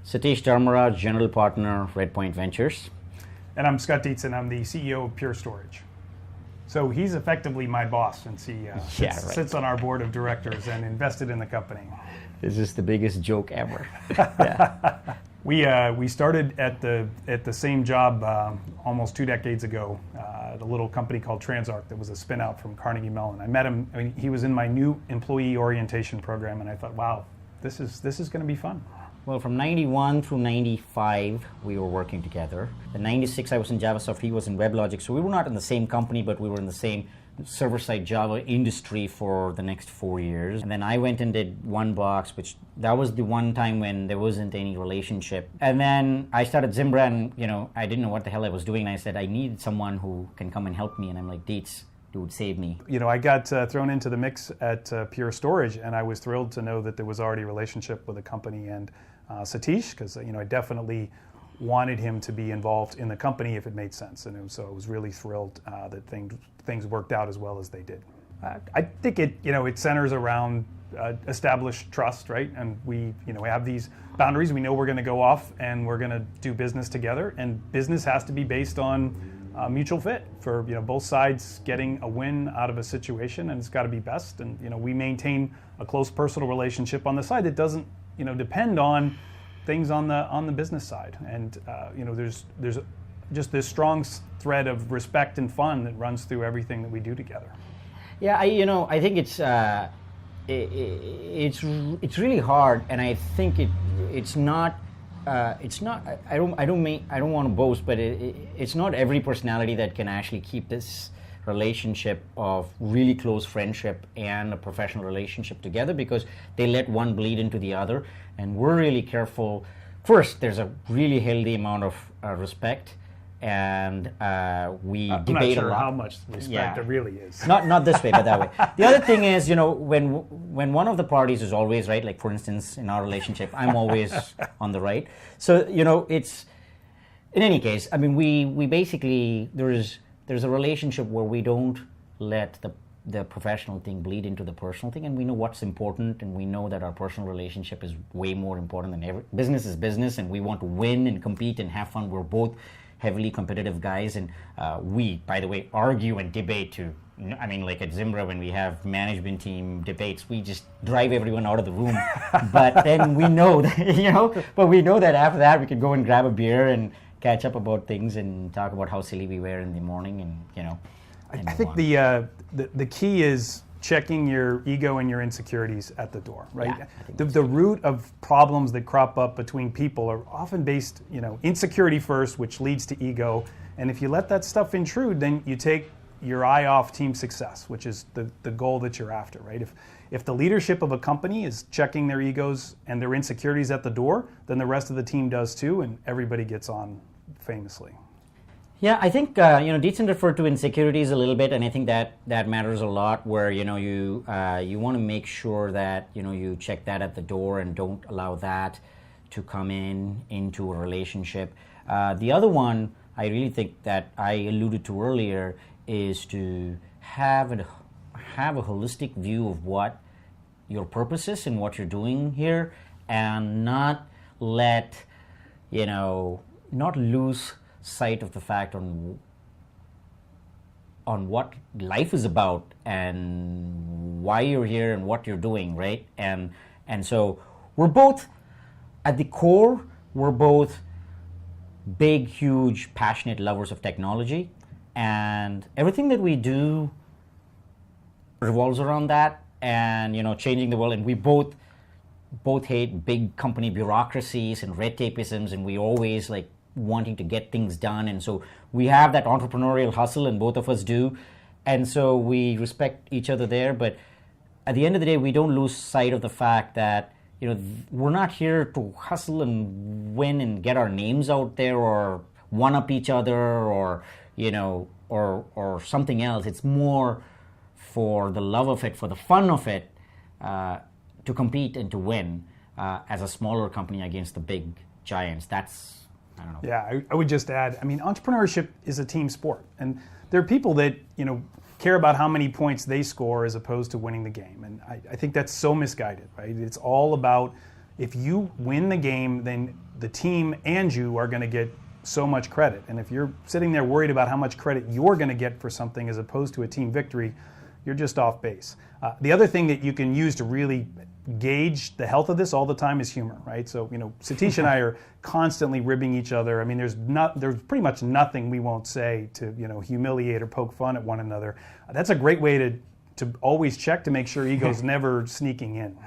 Satish, Dharmaraj, General Partner, Redpoint Ventures. And I'm Scott Dietzen. I'm the CEO of Pure Storage. So he's effectively my boss since he sits on our board of directors and invested in the company. This is the biggest joke ever. Yeah. We started at the same job almost 2 decades ago at a little company called Transarc that was a spin out from Carnegie Mellon. I met him. He was in my new employee orientation program, and I thought, wow, this is going to be fun. Well, from 91 through 95, we were working together. In 96, I was in JavaSoft, he was in WebLogic. So we were not in the same company, but we were in the same server-side Java industry for the next 4 years. And then I went and did OneBox, which that was the one time when there wasn't any relationship. And then I started Zimbra, and I didn't know what the hell I was doing. And I said, I need someone who can come and help me. And I'm like, Dietz, dude, save me. I got thrown into the mix at Pure Storage, and I was thrilled to know that there was already a relationship with the company and Satish, because I definitely wanted him to be involved in the company if it made sense, and so I was really thrilled that things worked out as well as they did. I think it centers around established trust, right? And we have these boundaries. We know we're going to go off and we're going to do business together, and business has to be based on mutual fit for both sides getting a win out of a situation, and it's got to be best. And we maintain a close personal relationship on the side that doesn't depend on things on the business side. And there's just this strong thread of respect and fun that runs through everything that we do together. Yeah, I think it's really hard, and I think it's not. I don't want to boast, but it's not every personality that can actually keep this relationship of really close friendship and a professional relationship together, because they let one bleed into the other, and we're really careful. First, there's a really healthy amount of respect, and we debate a lot. a lot. How much respect there really is. Not this way, but that way. The other thing is, when one of the parties is always right, like for instance, in our relationship, I'm always on the right. So it's, in any case, I mean, we basically, there's a relationship where we don't let the professional thing bleed into the personal thing, and we know what's important, and we know that our personal relationship is way more important than ever. Business is business, and we want to win and compete and have fun. We're both heavily competitive guys, and we, by the way, argue and debate too. I mean, like at Zimbra, when we have management team debates, we just drive everyone out of the room. But then we know that, but we know that after that we could go and grab a beer and catch up about things and talk about how silly we were in the morning, and I think the key is checking your ego and your insecurities at the door, right? Yeah, the root of problems that crop up between people are often based, insecurity first, which leads to ego. And if you let that stuff intrude, then you take your eye off team success, which is the goal that you're after, right? If the leadership of a company is checking their egos and their insecurities at the door, then the rest of the team does too, and everybody gets on famously. Yeah, I think Dietzen referred to insecurities a little bit, and I think that matters a lot. Where you want to make sure that you check that at the door and don't allow that to come into a relationship. The other one I really think that I alluded to earlier is to have a holistic view of what your purpose is and what you're doing here, and not lose sight of the fact on what life is about and why you're here and what you're doing, right? And so we're both, at the core, we're both big, huge, passionate lovers of technology, and everything that we do revolves around that, and changing the world. And we both hate big company bureaucracies and red tapeisms, and we always like wanting to get things done. And so we have that entrepreneurial hustle, and both of us do, and so we respect each other there. But at the end of the day, we don't lose sight of the fact that we're not here to hustle and win and get our names out there or one up each other or something else. It's more for the love of it, for the fun of it, to compete and to win as a smaller company against the big giants. That's, I don't know. Yeah, I would just add, entrepreneurship is a team sport, and there are people that care about how many points they score as opposed to winning the game, and I think that's so misguided, right? It's all about, if you win the game, then the team and you are going to get so much credit. And if you're sitting there worried about how much credit you're going to get for something as opposed to a team victory, you're just off base. The other thing that you can use to really gauge the health of this all the time is humor, right? So, Satish and I are constantly ribbing each other. I mean, there's pretty much nothing we won't say to, humiliate or poke fun at one another. That's a great way to always check to make sure ego's never sneaking in.